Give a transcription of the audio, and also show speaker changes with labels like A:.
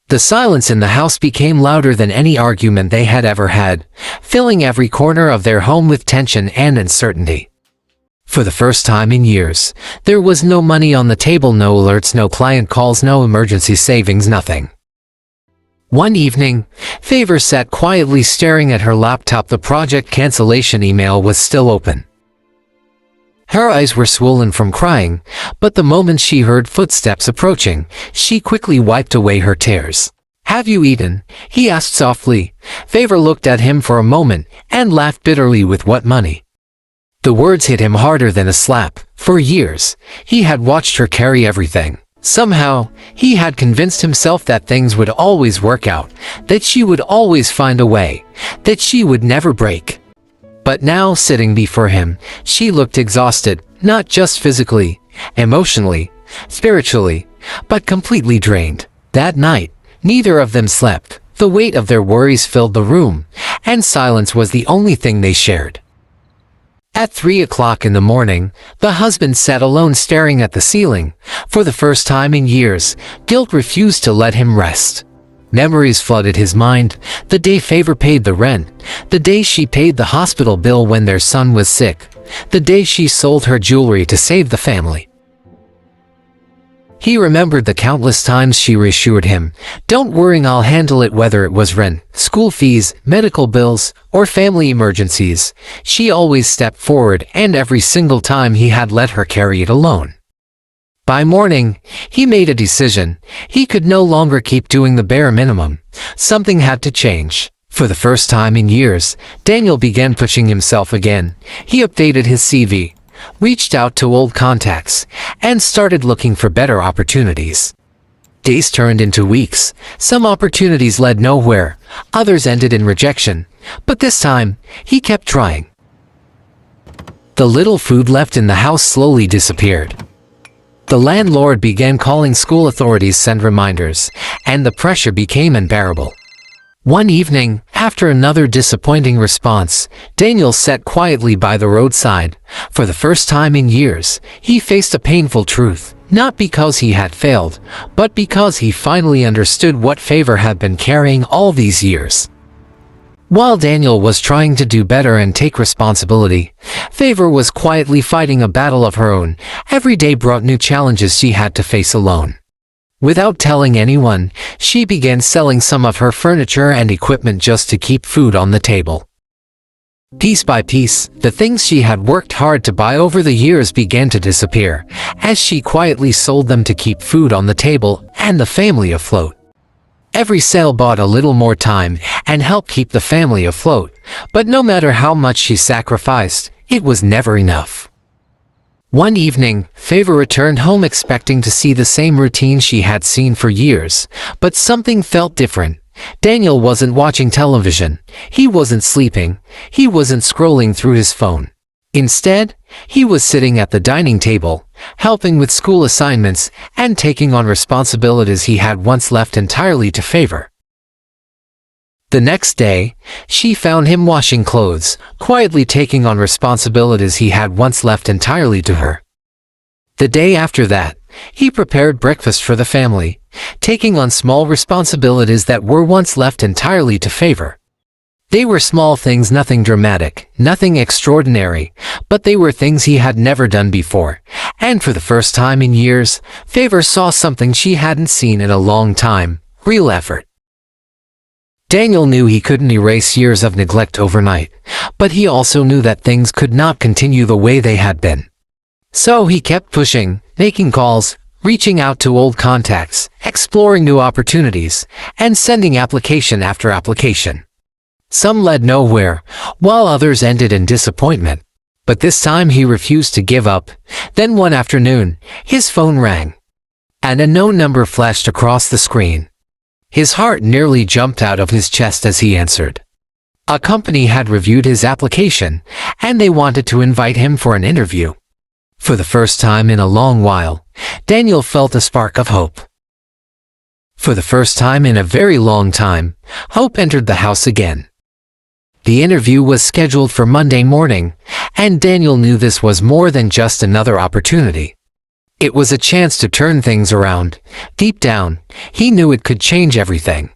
A: The silence in the house became louder than any argument they had ever had, filling every corner of their home with tension and uncertainty. For the first time in years, there was no money on the table, no alerts, no client calls, no emergency savings, nothing. One evening, Favor sat quietly staring at her laptop. The project cancellation email was still open. Her eyes were swollen from crying, but the moment she heard footsteps approaching, she quickly wiped away her tears. "Have you eaten?" he asked softly. Favor looked at him for a moment and laughed bitterly. "With what money?" The words hit him harder than a slap. For years, he had watched her carry everything. Somehow, he had convinced himself that things would always work out, that she would always find a way, that she would never break. But now, sitting before him, she looked exhausted, not just physically, emotionally, spiritually, but completely drained. That night, neither of them slept. The weight of their worries filled the room, and silence was the only thing they shared. At 3 o'clock in the morning, the husband sat alone staring at the ceiling. For the first time in years, guilt refused to let him rest. Memories flooded his mind. The day Favor paid the rent, the day she paid the hospital bill when their son was sick, the day she sold her jewelry to save the family. He remembered the countless times she reassured him, "Don't worry, I'll handle it," whether it was rent, school fees, medical bills, or family emergencies. She always stepped forward, and every single time he had let her carry it alone. By morning, he made a decision. He could no longer keep doing the bare minimum. Something had to change. For the first time in years, Daniel began pushing himself again. He updated his CV, reached out to old contacts, and started looking for better opportunities. Days turned into weeks. Some opportunities led nowhere, others ended in rejection. But this time, he kept trying. The little food left in the house slowly disappeared. The landlord began calling school authorities, sent reminders, and the pressure became unbearable. One evening, after another disappointing response, Daniel sat quietly by the roadside. For the first time in years, he faced a painful truth, not because he had failed, but because he finally understood what Favor had been carrying all these years. While Daniel was trying to do better and take responsibility, Favor was quietly fighting a battle of her own. Every day brought new challenges she had to face alone. Without telling anyone, she began selling some of her furniture and equipment just to keep food on the table. Piece by piece, the things she had worked hard to buy over the years began to disappear, as she quietly sold them to keep food on the table and the family afloat. Every sale bought a little more time and helped keep the family afloat, but no matter how much she sacrificed, it was never enough. One evening, Favor returned home expecting to see the same routine she had seen for years, but something felt different. Daniel wasn't watching television, he wasn't sleeping, he wasn't scrolling through his phone. Instead, he was sitting at the dining table, helping with school assignments and taking on responsibilities he had once left entirely to Favor. The next day, she found him washing clothes, quietly taking on responsibilities he had once left entirely to her. The day after that, he prepared breakfast for the family, taking on small responsibilities that were once left entirely to Favor. They were small things, nothing dramatic, nothing extraordinary, but they were things he had never done before, and for the first time in years, Favor saw something she hadn't seen in a long time: real effort. Daniel knew he couldn't erase years of neglect overnight, but he also knew that things could not continue the way they had been. So he kept pushing, making calls, reaching out to old contacts, exploring new opportunities, and sending application after application. Some led nowhere, while others ended in disappointment. But this time he refused to give up. Then one afternoon, his phone rang. An unknown number flashed across the screen. His heart nearly jumped out of his chest as he answered. A company had reviewed his application, and they wanted to invite him for an interview. For the first time in a long while, Daniel felt a spark of hope. For the first time in a very long time, hope entered the house again. The interview was scheduled for Monday morning, and Daniel knew this was more than just another opportunity. It was a chance to turn things around. Deep down, he knew it could change everything.